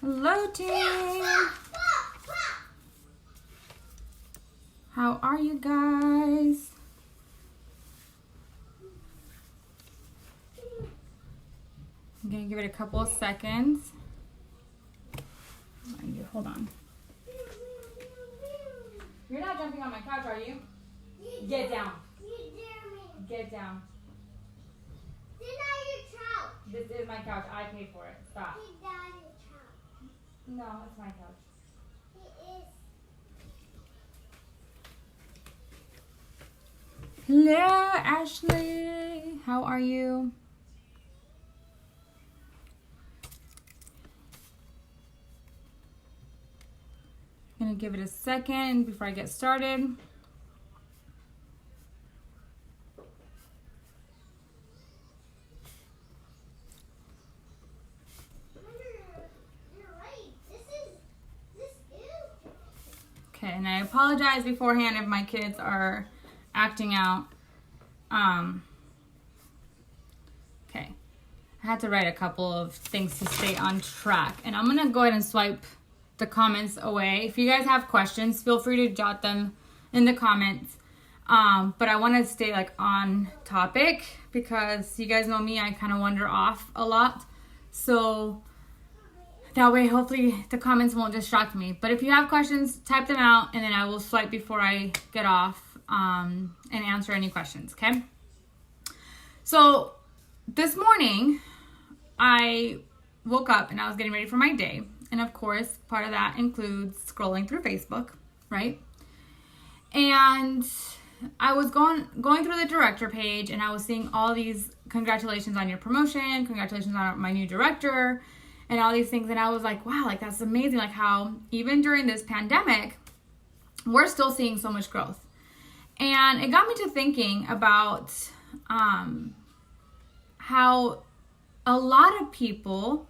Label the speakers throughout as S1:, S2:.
S1: Hello, team. How are you guys? I'm gonna give it a couple of seconds. Hold on. You're not jumping on my couch, are you? Get down. Get down. This is my couch. I paid for it. Stop. No, it's my couch. Hello, Ashley. How are you? I'm gonna give it a second before I get started. Okay, and I apologize beforehand if my kids are acting out. Okay, I had to write a couple of things to stay on track, and I'm gonna go ahead and swipe the comments away. If you guys have questions, feel free to jot them in the comments. But I want to stay like on topic because you guys know me, I kind of wander off a lot. So that way, hopefully the comments won't distract me. But if you have questions, type them out and then I will swipe before I get off and answer any questions, okay? So this morning, I woke up and I was getting ready for my day. And of course, part of that includes scrolling through Facebook, right? And I was going through the director page and I was seeing all these congratulations on your promotion, congratulations on my new director, and all these things. And I was like, wow, like that's amazing. Like how even during this pandemic, we're still seeing so much growth. And it got me to thinking about how a lot of people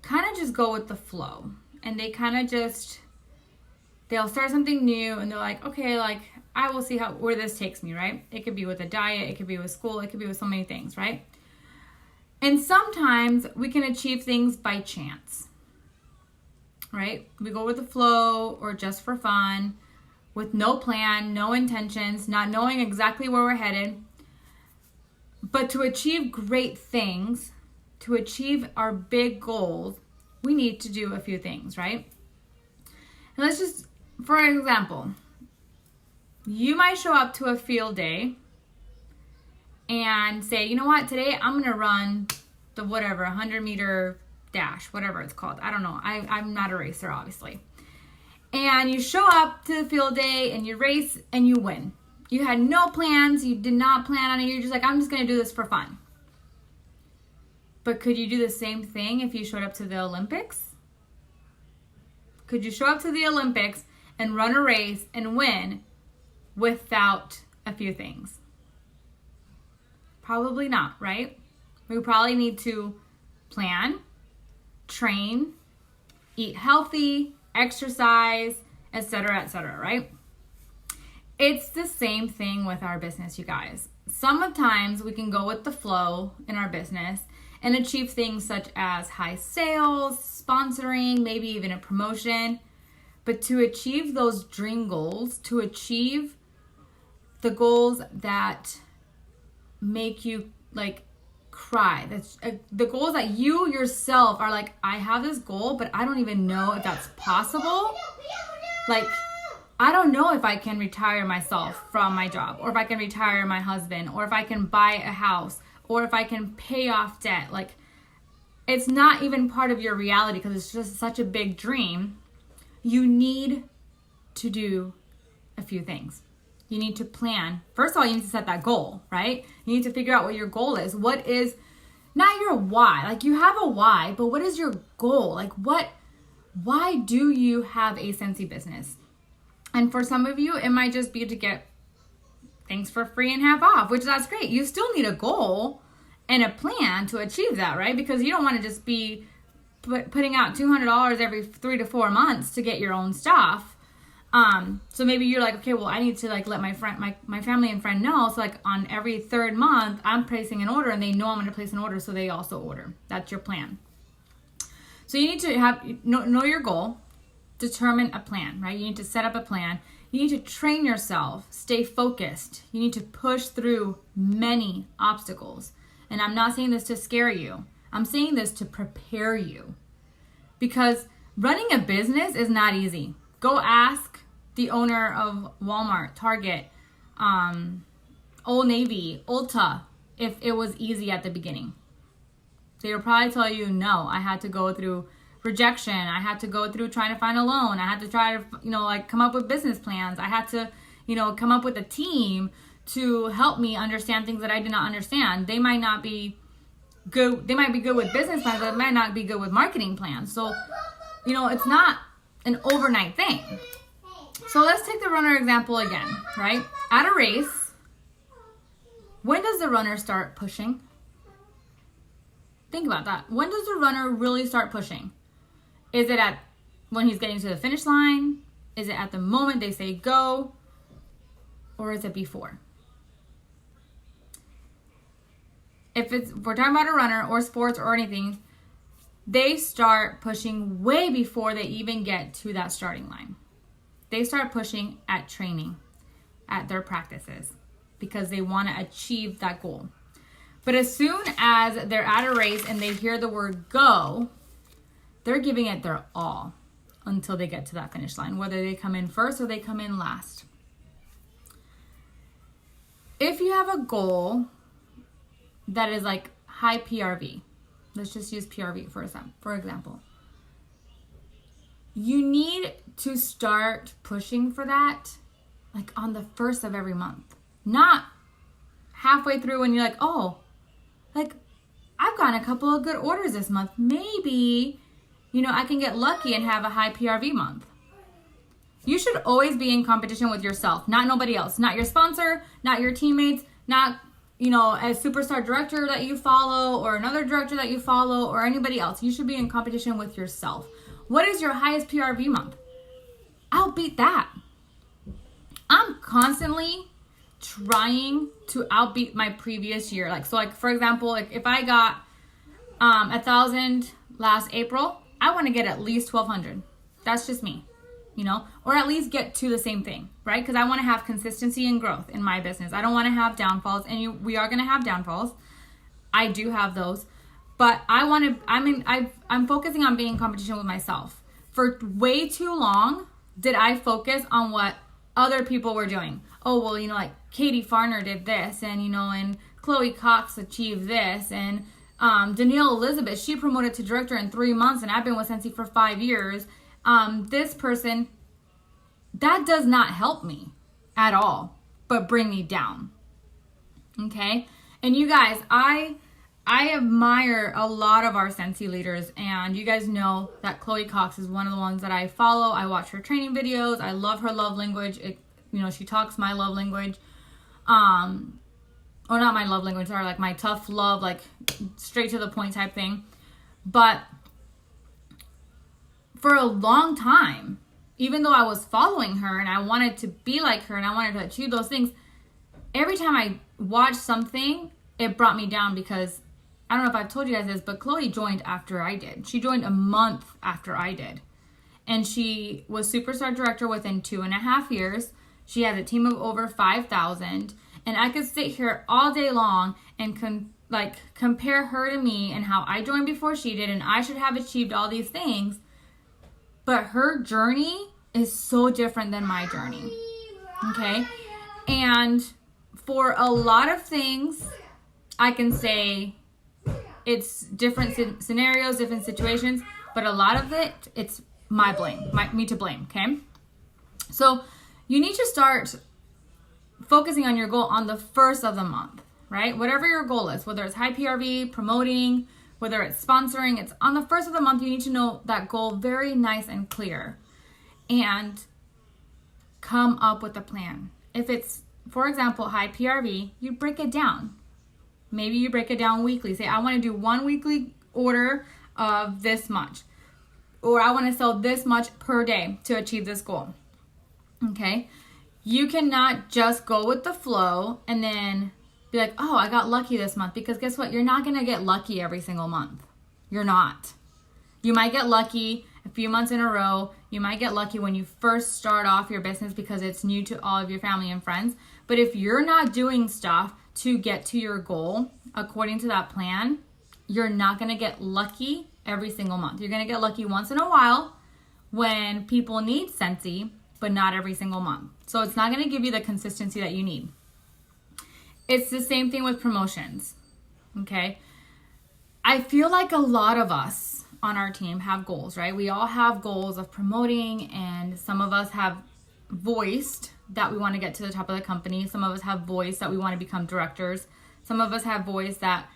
S1: kind of just go with the flow, and they kind of just, they'll start something new and they're like, okay, like I will see where this takes me, right? It could be with a diet, it could be with school, it could be with so many things, right? And sometimes we can achieve things by chance, right? We go with the flow or just for fun with no plan, no intentions, not knowing exactly where we're headed. But to achieve great things, to achieve our big goals, we need to do a few things, right? And let's just, for example, you might show up to a field day and say, you know what, today I'm going to run the whatever, 100-meter dash, whatever it's called. I don't know. I'm not a racer, obviously. And you show up to the field day and you race and you win. You had no plans. You did not plan on it. You're just like, I'm just going to do this for fun. But could you do the same thing if you showed up to the Olympics? Could you show up to the Olympics and run a race and win without a few things? Probably not, right? We probably need to plan, train, eat healthy, exercise, etc., right? It's the same thing with our business, you guys. Sometimes we can go with the flow in our business and achieve things such as high sales, sponsoring, maybe even a promotion. But to achieve those dream goals, to achieve the goals that make you like cry, that's the goals that you yourself are like, I have this goal, but I don't even know if that's possible. Like, I don't know if I can retire myself from my job, or if I can retire my husband, or if I can buy a house, or if I can pay off debt. Like, it's not even part of your reality because it's just such a big dream. You need to do a few things. You need to plan. First of all, you need to set that goal, right? You need to figure out what your goal is. What is, not your why. Like, you have a why, but what is your goal? Like, why do you have a Scentsy business? And for some of you, it might just be to get things for free and half off, which that's great. You still need a goal and a plan to achieve that, right? Because you don't want to just be putting out $200 every 3 to 4 months to get your own stuff. So maybe you're like, okay, well, I need to like let my family and friend know. So like on every 3rd month, I'm placing an order and they know I'm going to place an order. So they also order. That's your plan. So you need to know your goal, determine a plan, right? You need to set up a plan. You need to train yourself, stay focused. You need to push through many obstacles. And I'm not saying this to scare you. I'm saying this to prepare you. Because running a business is not easy. Go ask the owner of Walmart, Target, Old Navy, Ulta, if it was easy at the beginning. They will probably tell you, no, I had to go through rejection. I had to go through trying to find a loan. I had to try to, come up with business plans. I had to, come up with a team to help me understand things that I did not understand. They might not be good. They might be good with business plans, but they might not be good with marketing plans. So, it's not an overnight thing. So let's take the runner example again, right? At a race, when does the runner start pushing? Think about that. When does the runner really start pushing? Is it when he's getting to the finish line? Is it at the moment they say go? Or is it before? If we're talking about a runner or sports or anything, they start pushing way before they even get to that starting line. They start pushing at training, at their practices, because they want to achieve that goal. But as soon as they're at a race and they hear the word go, they're giving it their all until they get to that finish line, whether they come in first or they come in last. If you have a goal that is like high PRV, let's just use PRV for example. You need to start pushing for that like on the first of every month. Not halfway through when you're like, oh, like I've gotten a couple of good orders this month. Maybe, I can get lucky and have a high PRV month. You should always be in competition with yourself, not nobody else, not your sponsor, not your teammates, not, a superstar director that you follow or another director that you follow or anybody else. You should be in competition with yourself. What is your highest PRV month? I'll beat that. I'm constantly trying to outbeat my previous year. For example, if I got 1,000 last April, I want to get at least 1,200. That's just me, or at least get to the same thing, right? Because I want to have consistency and growth in my business. I don't want to have downfalls, and we are going to have downfalls. I do have those, but I'm focusing on being in competition with myself. For way too long, did I focus on what other people were doing? Oh, well, like Katie Farner did this, and, and Chloe Cox achieved this, and Danielle Elizabeth, she promoted to director in 3 months, and I've been with Scentsy for 5 years. This person, that does not help me at all, but bring me down. Okay? And you guys, I admire a lot of our Scentsy leaders, and you guys know that Chloe Cox is one of the ones that I follow. I watch her training videos. I love her love language. She talks my love language. Or not my love language, sorry, like my tough love, like straight to the point type thing. But for a long time, even though I was following her and I wanted to be like her and I wanted to achieve those things, every time I watched something, it brought me down because I don't know if I've told you guys this, but Chloe joined after I did. She joined a month after I did. And she was superstar director within 2.5 years. She has a team of over 5,000. And I could sit here all day long and compare her to me and how I joined before she did. And I should have achieved all these things. But her journey is so different than my journey. Okay? And for a lot of things, I can say it's different scenarios, different situations, but a lot of it, it's me to blame, okay? So you need to start focusing on your goal on the first of the month, right? Whatever your goal is, whether it's high PRV, promoting, whether it's sponsoring, it's on the first of the month, you need to know that goal very nice and clear and come up with a plan. If it's, for example, high PRV, you break it down. Maybe you break it down weekly. Say, I want to do 1 weekly order of this much, or I want to sell this much per day to achieve this goal. Okay? You cannot just go with the flow and then be like, oh, I got lucky this month, because guess what? You're not going to get lucky every single month. You're not. You might get lucky a few months in a row. You might get lucky when you first start off your business because it's new to all of your family and friends. But if you're not doing stuff to get to your goal according to that plan, you're not going to get lucky every single month. You're going to get lucky once in a while when people need Scentsy, but not every single month. So it's not going to give you the consistency that you need. It's the same thing with promotions, okay? I feel like a lot of us on our team have goals, right? We all have goals of promoting, and some of us have voiced that we want to get to the top of the company. Some of us have voiced that we want to become directors. Some of us have voiced that,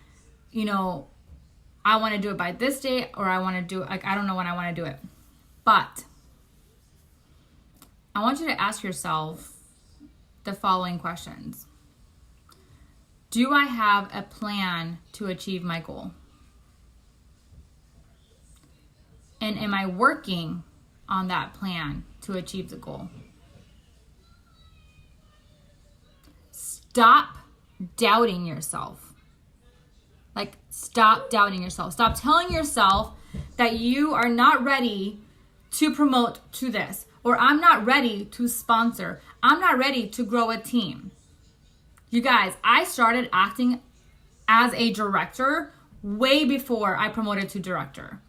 S1: you know, I want to do it by this date, or I want to do it, like, I don't know when I want to do it. But I want you to ask yourself the following questions. Do I have a plan to achieve my goal? And am I working on that plan to achieve the goal? Stop doubting yourself. Like, stop doubting yourself. Stop telling yourself that you are not ready to promote to this, or I'm not ready to sponsor. I'm not ready to grow a team. You guys, I started acting as a director way before I promoted to director.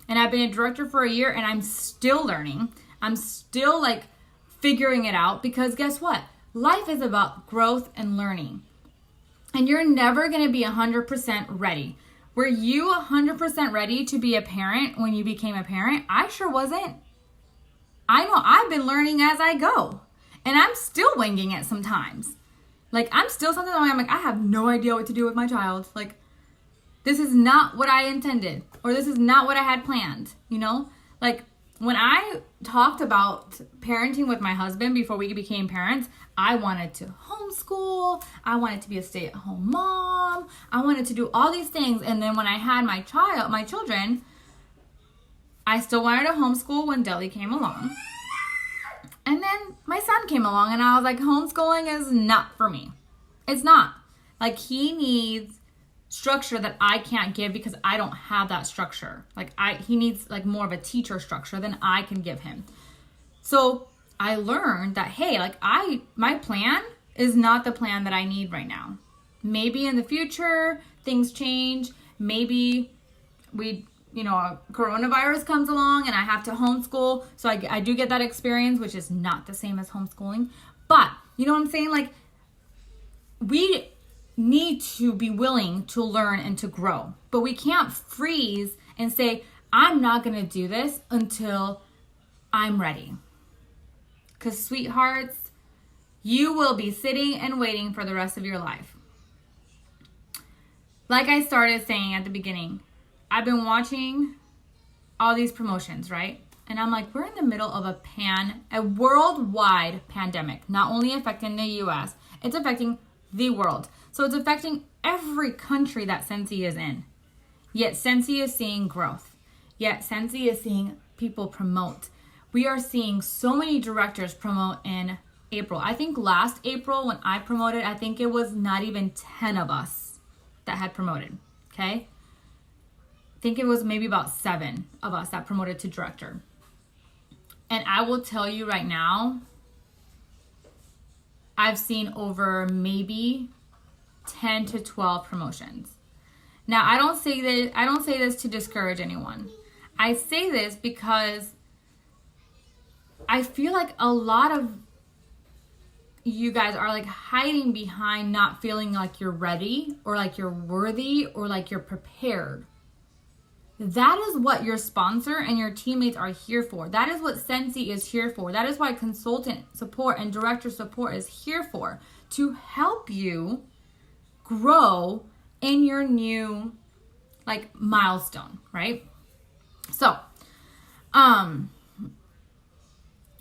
S1: And I've been a director for a year, and I'm still learning. I'm still like figuring it out, because guess what? Life is about growth and learning. And you're never going to be 100% ready. Were you 100% ready to be a parent when you became a parent? I sure wasn't. I know I've been learning as I go. And I'm still winging it sometimes. Like, I'm still something that I'm like, I have no idea what to do with my child. Like, this is not what I intended, or this is not what I had planned, you know? Like, when I talked about parenting with my husband before we became parents, I wanted to homeschool. I wanted to be a stay-at-home mom. I wanted to do all these things. And then when I had my children, I still wanted to homeschool when Deli came along. And then my son came along, and I was like, homeschooling is not for me. It's not. Like, he needs structure that I can't give because I don't have that structure. Like, he needs like more of a teacher structure than I can give him. So I learned that, hey, like, my plan is not the plan that I need right now. Maybe in the future things change. Maybe coronavirus comes along and I have to homeschool. So I do get that experience, which is not the same as homeschooling. But you know what I'm saying? Like, we need to be willing to learn and to grow. But we can't freeze and say, I'm not going to do this until I'm ready. Because, sweethearts, you will be sitting and waiting for the rest of your life. Like I started saying at the beginning, I've been watching all these promotions, right? And I'm like, we're in the middle of a worldwide pandemic, not only affecting the US, it's affecting the world. So it's affecting every country that Scentsy is in. Yet Scentsy is seeing growth. Yet Scentsy is seeing people promote. We are seeing so many directors promote in April. I think last April when I promoted, I think it was not even 10 of us that had promoted, okay? I think it was maybe about 7 of us that promoted to director. And I will tell you right now, I've seen over maybe 10 to 12 promotions. Now, I don't say this to discourage anyone. I say this because I feel like a lot of you guys are like hiding behind not feeling like you're ready, or like you're worthy, or like you're prepared. That is what your sponsor and your teammates are here for. That is what Scentsy is here for. That is why consultant support and director support is here for. To help you grow in your new like milestone, right? So,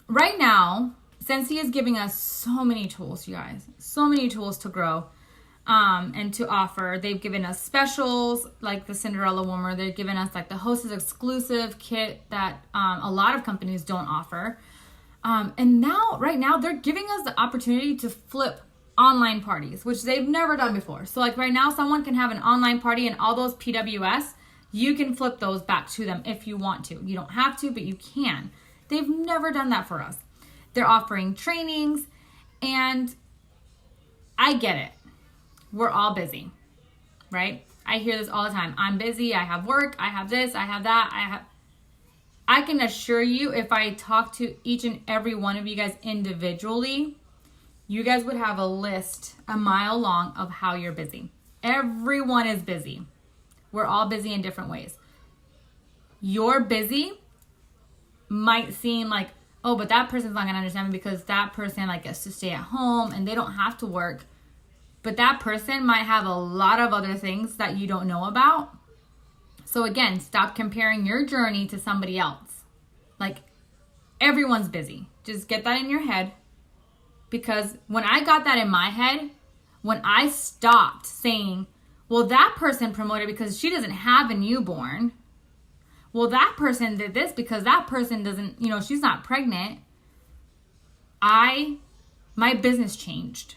S1: right now, Scentsy is giving us so many tools, you guys. So many tools to grow. And to offer. They've given us specials like the Cinderella Warmer. They've given us like the Hostess exclusive kit that a lot of companies don't offer. And now, right now, they're giving us the opportunity to flip online parties, which they've never done before. So like right now, someone can have an online party and all those PWS You can flip those back to them if you want to. You don't have to, but you can. They've never done that for us. They're offering trainings, and I get it. We're all busy, right? I hear this all the time. I'm busy. I have work. I have this. I have that. I can assure you, if I talk to each and every one of you guys individually, you guys would have a list a mile long of how you're busy. Everyone is busy. We're all busy in different ways. You're busy might seem like, oh, but that person's not going to understand me because that person like gets to stay at home and they don't have to work. But that person might have a lot of other things that you don't know about. So again, stop comparing your journey to somebody else. Like, everyone's busy. Just get that in your head. Because when I got that in my head, when I stopped saying, well, that person promoted because she doesn't have a newborn. Well, that person did this because that person doesn't, she's not pregnant. My business changed.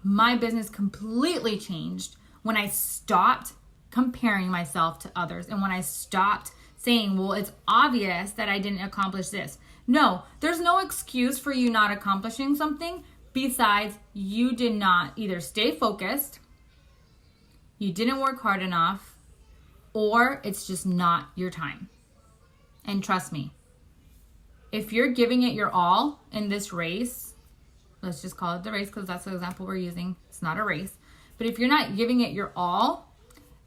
S1: My business completely changed when I stopped comparing myself to others. And when I stopped saying, well, it's obvious that I didn't accomplish this. No, there's no excuse for you not accomplishing something besides you did not either stay focused, you didn't work hard enough, or it's just not your time. And trust me, if you're giving it your all in this race, let's just call it the race because that's the example we're using. It's not a race. But if you're not giving it your all,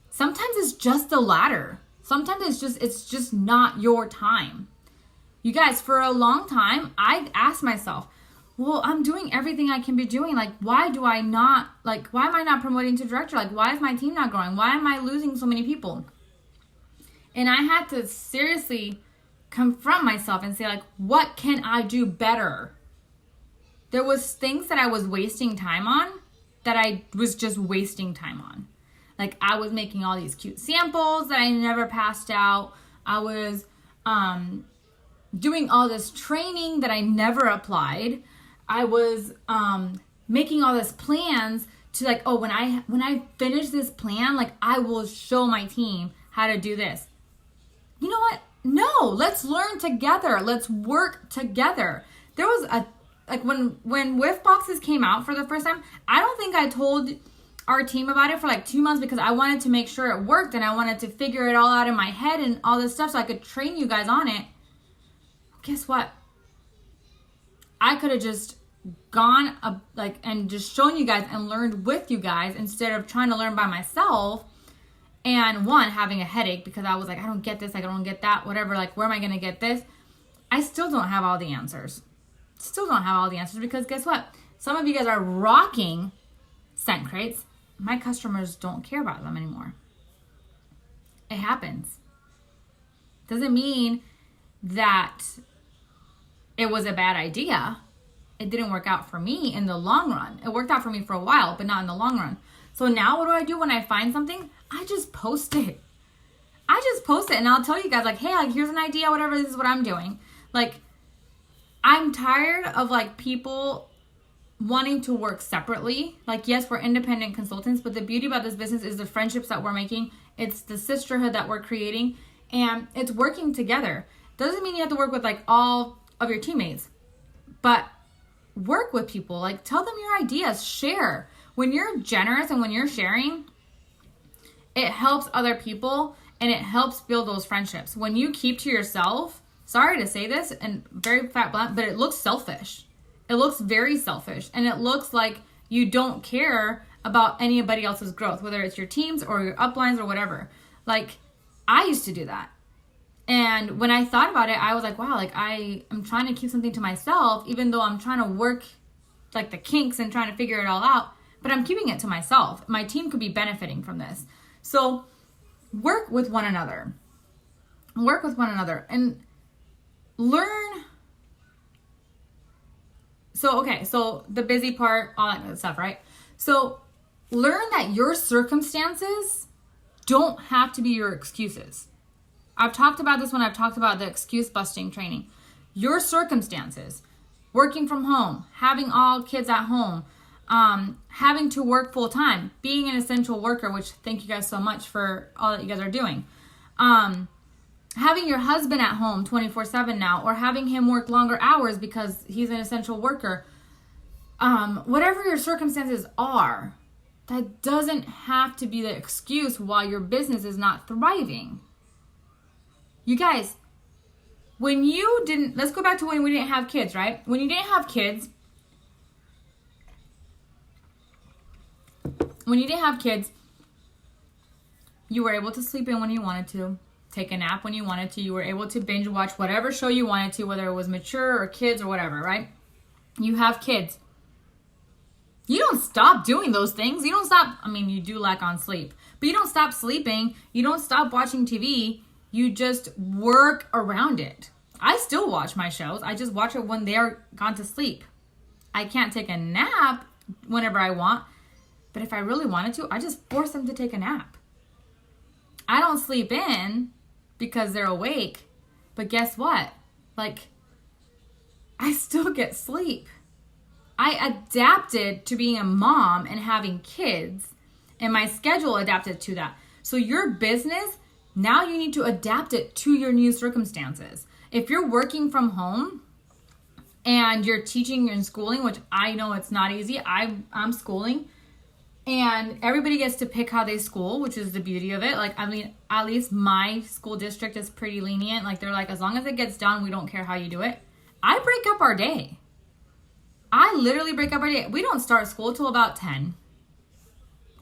S1: sometimes it's just a ladder. Sometimes it's just not your time. You guys, for a long time, I asked myself, well, I'm doing everything I can be doing. Like, why am I not promoting to director? Like, why is my team not growing? Why am I losing so many people? And I had to seriously confront myself and say, like, what can I do better? There was things that I was wasting time on that I was just wasting time on. Like, I was making all these cute samples that I never passed out. I was doing all this training that I never applied. I was making all these plans to like, oh, when I finish this plan, like, I will show my team how to do this. You know what? No, let's learn together. Let's work together. There was when Whiff Boxes came out for the first time, I don't think I told our team about it for like 2 months because I wanted to make sure it worked and I wanted to figure it all out in my head and all this stuff so I could train you guys on it. Guess what? I could have just gone and just shown you guys and learned with you guys instead of trying to learn by myself and having a headache because I was like, I don't get this, I don't get that, whatever, like, where am I going to get this? I still don't have all the answers. Because guess what? Some of you guys are rocking scent crates. My customers don't care about them anymore. It happens. Doesn't mean that it was a bad idea. It didn't work out for me in the long run. It worked out for me for a while, but not in the long run. So now what do I do when I find something? I just post it. And I'll tell you guys, like, hey, like, here's an idea, whatever, this is what I'm doing. Like, I'm tired of like people wanting to work separately. Like, yes, we're independent consultants, but the beauty about this business is the friendships that we're making. It's the sisterhood that we're creating, and it's working together. Doesn't mean you have to work with like all of your teammates, but work with people. Like, tell them your ideas, share. When you're generous and when you're sharing, it helps other people and it helps build those friendships. When you keep to yourself, sorry to say this and very fat blunt, but it looks selfish. It looks very selfish, and it looks like you don't care about anybody else's growth, whether it's your teams or your uplines or whatever. Like, I used to do that. And when I thought about it, I was like, wow, like, I am trying to keep something to myself, even though I'm trying to work like the kinks and trying to figure it all out, but I'm keeping it to myself. My team could be benefiting from this. So work with one another and learn. So the busy part, all that good stuff, right? So learn that your circumstances don't have to be your excuses. I've talked about this when I've talked about the excuse busting training. Your circumstances, working from home, having all kids at home, having to work full time, being an essential worker, which thank you guys so much for all that you guys are doing. Having your husband at home 24/7 now, or having him work longer hours because he's an essential worker. Whatever your circumstances are, that doesn't have to be the excuse why your business is not thriving. You guys, let's go back to when we didn't have kids, right? When you didn't have kids, you were able to sleep in when you wanted to, take a nap when you wanted to. You were able to binge watch whatever show you wanted to, whether it was mature or kids or whatever, right? You have kids. You don't stop doing those things. You don't stop. I mean, you do lack on sleep, but you don't stop sleeping. You don't stop watching TV. You just work around it. I still watch my shows. I just watch it when they are gone to sleep. I can't take a nap whenever I want, but if I really wanted to, I just force them to take a nap. I don't sleep in because they're awake, but guess what? Like, I still get sleep. I adapted to being a mom and having kids, and my schedule adapted to that. So your business, now you need to adapt it to your new circumstances. If you're working from home and you're teaching and schooling, which I know it's not easy, I'm schooling, and everybody gets to pick how they school, which is the beauty of it. Like, I mean, at least my school district is pretty lenient. Like, they're like, as long as it gets done, we don't care how you do it. I break up our day. I literally break up our day. We don't start school till about 10.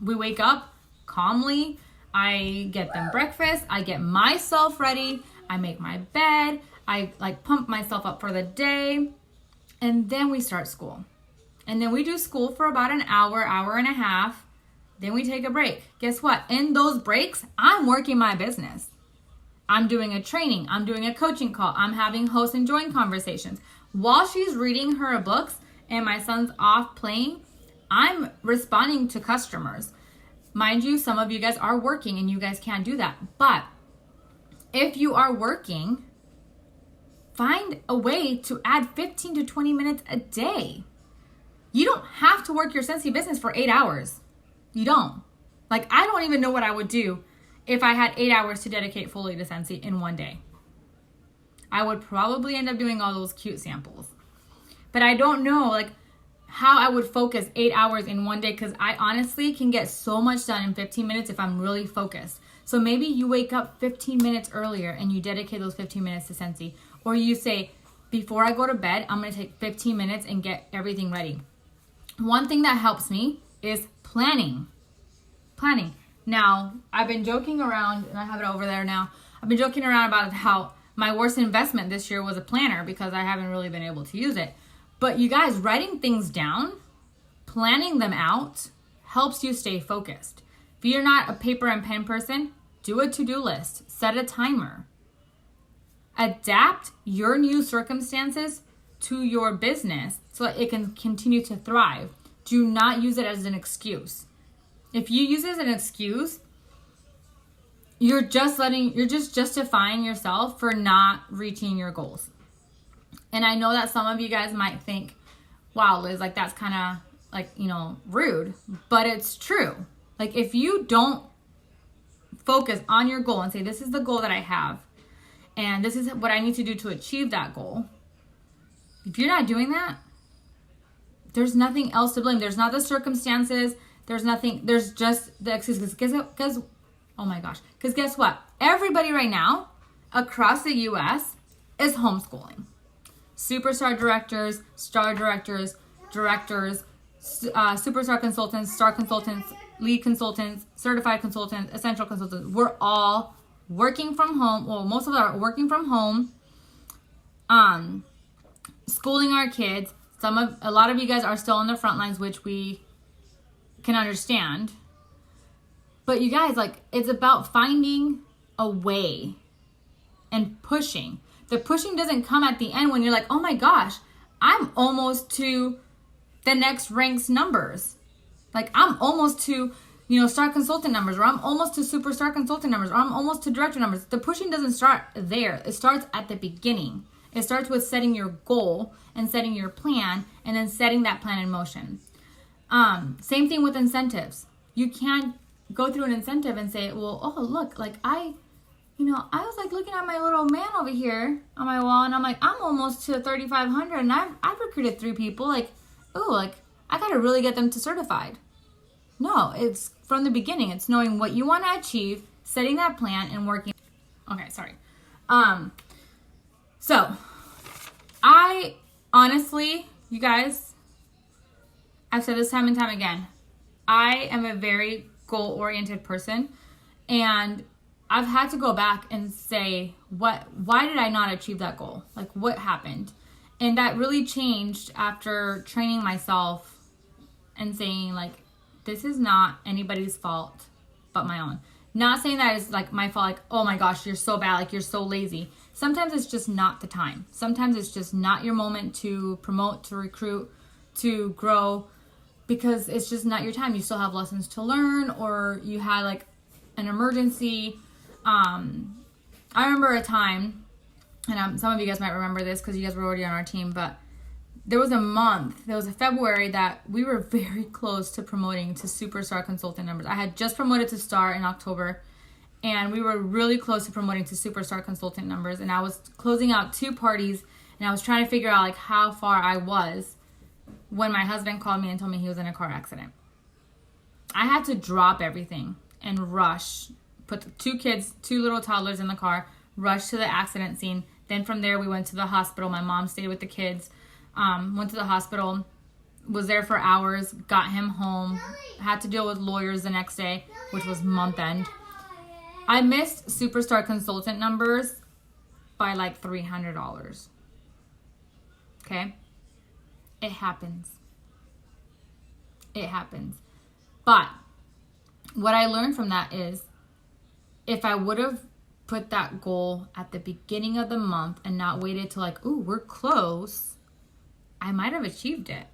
S1: We wake up calmly. I get them breakfast. I get myself ready. I make my bed. I pump myself up for the day. And then we start school. And then we do school for about an hour, hour and a half. Then we take a break. Guess what? In those breaks, I'm working my business. I'm doing a training. I'm doing a coaching call. I'm having host and join conversations. While she's reading her books and my son's off playing, I'm responding to customers. Mind you, some of you guys are working and you guys can't do that. But if you are working, find a way to add 15 to 20 minutes a day. You don't have to work your Scentsy business for 8 hours. You don't. Like, I don't even know what I would do if I had 8 hours to dedicate fully to Scentsy in one day. I would probably end up doing all those cute samples. But I don't know, like, how I would focus 8 hours in one day, because I honestly can get so much done in 15 minutes if I'm really focused. So maybe you wake up 15 minutes earlier and you dedicate those 15 minutes to Scentsy. Or you say, before I go to bed, I'm going to take 15 minutes and get everything ready. One thing that helps me is planning. Now, I've been joking around, and I have it over there now. I've been joking around about how my worst investment this year was a planner because I haven't really been able to use it. But you guys, writing things down, planning them out, helps you stay focused. If you're not a paper and pen person, do a to-do list. Set a timer. Adapt your new circumstances to your business so that it can continue to thrive. Do not use it as an excuse. If you use it as an excuse, you're just justifying yourself for not reaching your goals. And I know that some of you guys might think, wow, Liz, like, that's kind of like, rude, but it's true. Like, if you don't focus on your goal and say, this is the goal that I have, and this is what I need to do to achieve that goal. If you're not doing that, there's nothing else to blame. There's not the circumstances. There's just the excuses. Because, oh my gosh. Because guess what? Everybody right now across the U.S. is homeschooling. Superstar directors, star directors, superstar consultants, star consultants, lead consultants, certified consultants, essential consultants. We're all working from home. Well, most of us are working from home, schooling our kids. A lot of you guys are still on the front lines, which we can understand. But you guys, like, it's about finding a way and pushing. The pushing doesn't come at the end when you're like, oh my gosh, I'm almost to the next rank's numbers. Like, I'm almost to, star consultant numbers, or I'm almost to superstar consultant numbers, or I'm almost to director numbers. The pushing doesn't start there. It starts at the beginning. It starts with setting your goal and setting your plan, and then setting that plan in motion. Same thing with incentives. You can't go through an incentive and say, well, oh, look, like, I I was like looking at my little man over here on my wall, and I'm like, I'm almost to 3,500, and I've recruited 3 people. Like, oh, like I gotta really get them to certified. No, it's from the beginning. It's knowing what you want to achieve, setting that plan, and working. Okay, sorry. So I honestly, you guys, I've said this time and time again, I am a very goal-oriented person, and I've had to go back and say, why did I not achieve that goal? Like, what happened? And that really changed after training myself and saying, like, this is not anybody's fault but my own. Not saying that it's like my fault, like, oh my gosh, you're so bad, like you're so lazy. Sometimes it's just not the time. Sometimes it's just not your moment to promote, to recruit, to grow, because it's just not your time. You still have lessons to learn, or you had like an emergency. I remember a time, and some of you guys might remember this because you guys were already on our team, but there was a February that we were very close to promoting to Superstar Consultant numbers. I had just promoted to Star in October, and we were really close to promoting to Superstar Consultant numbers, and I was closing out 2 parties, and I was trying to figure out like how far I was when my husband called me and told me he was in a car accident. I had to drop everything and rush, put the 2 little toddlers in the car, rush to the accident scene. Then from there we went to the hospital. My mom stayed with the kids. Went to the hospital, was there for hours, got him home, had to deal with lawyers the next day, which was month end. I missed Superstar Consultant numbers by like $300. Okay? It happens. It happens. But what I learned from that is, if I would have put that goal at the beginning of the month and not waited till like, ooh, we're close, I might have achieved it.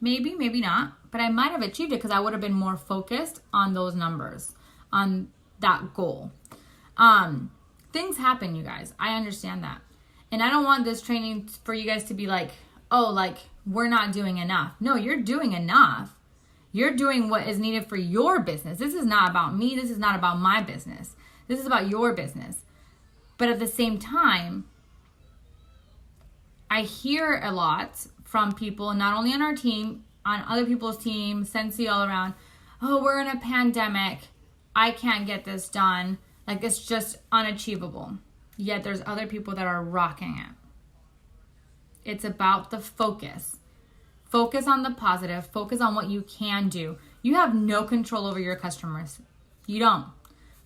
S1: Maybe, maybe not, but I might have achieved it because I would have been more focused on those numbers, on that goal. Things happen, you guys. I understand that. And I don't want this training for you guys to be like, oh, like we're not doing enough. No, you're doing enough. You're doing what is needed for your business. This is not about me. This is not about my business. This is about your business. But at the same time, I hear a lot from people, not only on our team, on other people's team, Scentsy all around. Oh, we're in a pandemic. I can't get this done. Like, it's just unachievable. Yet there's other people that are rocking it. It's about the focus. Focus on the positive. Focus on what you can do. You have no control over your customers. You don't.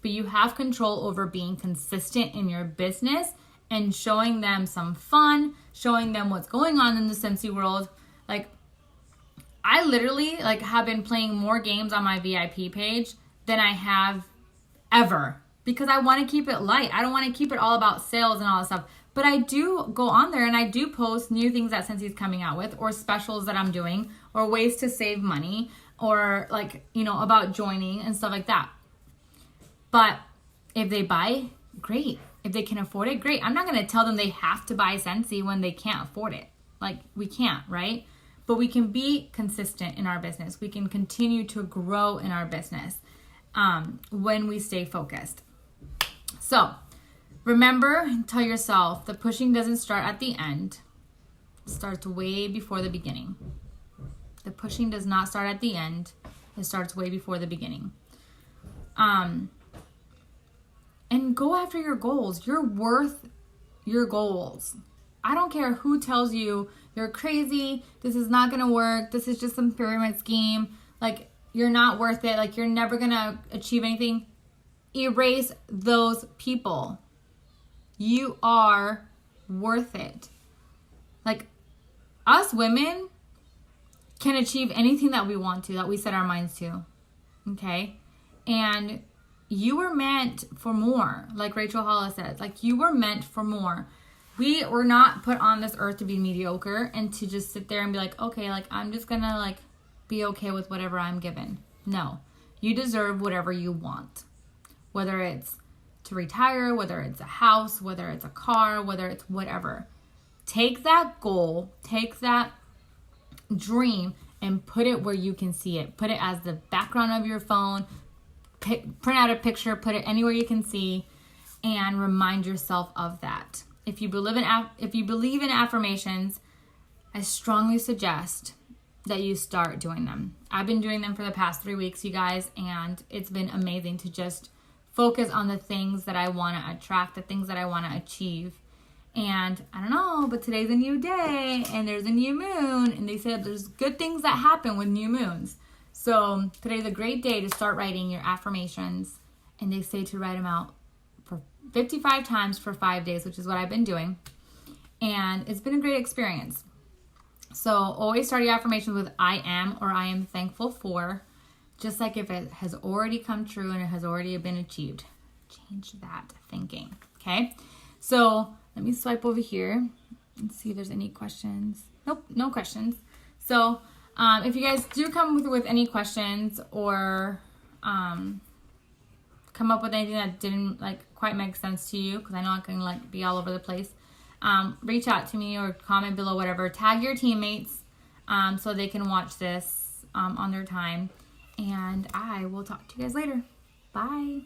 S1: But you have control over being consistent in your business and showing them some fun, showing them what's going on in the Scentsy world. Like, I literally have been playing more games on my VIP page than I have ever, because I want to keep it light. I don't want to keep it all about sales and all that stuff. But I do go on there and I do post new things that Scentsy's coming out with, or specials that I'm doing, or ways to save money, or about joining and stuff like that. But if they buy, great. If they can afford it, great. I'm not going to tell them they have to buy Scentsy when they can't afford it. Like, we can't, right? But we can be consistent in our business. We can continue to grow in our business when we stay focused. So remember, tell yourself, the pushing doesn't start at the end. It starts way before the beginning. The pushing does not start at the end. It starts way before the beginning. And go after your goals. You're worth your goals. I don't care who tells you you're crazy, this is not going to work, this is just some pyramid scheme, like you're not worth it, like you're never going to achieve anything. Erase those people. You are worth it. Like, us women can achieve anything that we want to, that we set our minds to. Okay? And you were meant for more, like Rachel Hollis says. Like, you were meant for more. We were not put on this earth to be mediocre and to just sit there and be like, okay, like I'm just gonna like be okay with whatever I'm given. No, you deserve whatever you want. Whether it's to retire, whether it's a house, whether it's a car, whether it's whatever. Take that goal, take that dream and put it where you can see it. Put it as the background of your phone. Print out a picture, put it anywhere you can see, and remind yourself of that. If you believe in affirmations, I strongly suggest that you start doing them. I've been doing them for the past 3 weeks, you guys, and it's been amazing to just focus on the things that I want to attract, the things that I want to achieve. And I don't know, but today's a new day and there's a new moon, and they said there's good things that happen with new moons. So today's a great day to start writing your affirmations, and they say to write them out for 55 times for 5 days, which is what I've been doing. And it's been a great experience. So always start your affirmations with I am or I am thankful for, just like if it has already come true and it has already been achieved. Change that thinking, okay? So let me swipe over here and see if there's any questions. Nope, no questions. So if you guys do come with any questions or come up with anything that didn't quite make sense to you, because I know I can be all over the place, reach out to me or comment below, whatever. Tag your teammates so they can watch this on their time. And I will talk to you guys later. Bye.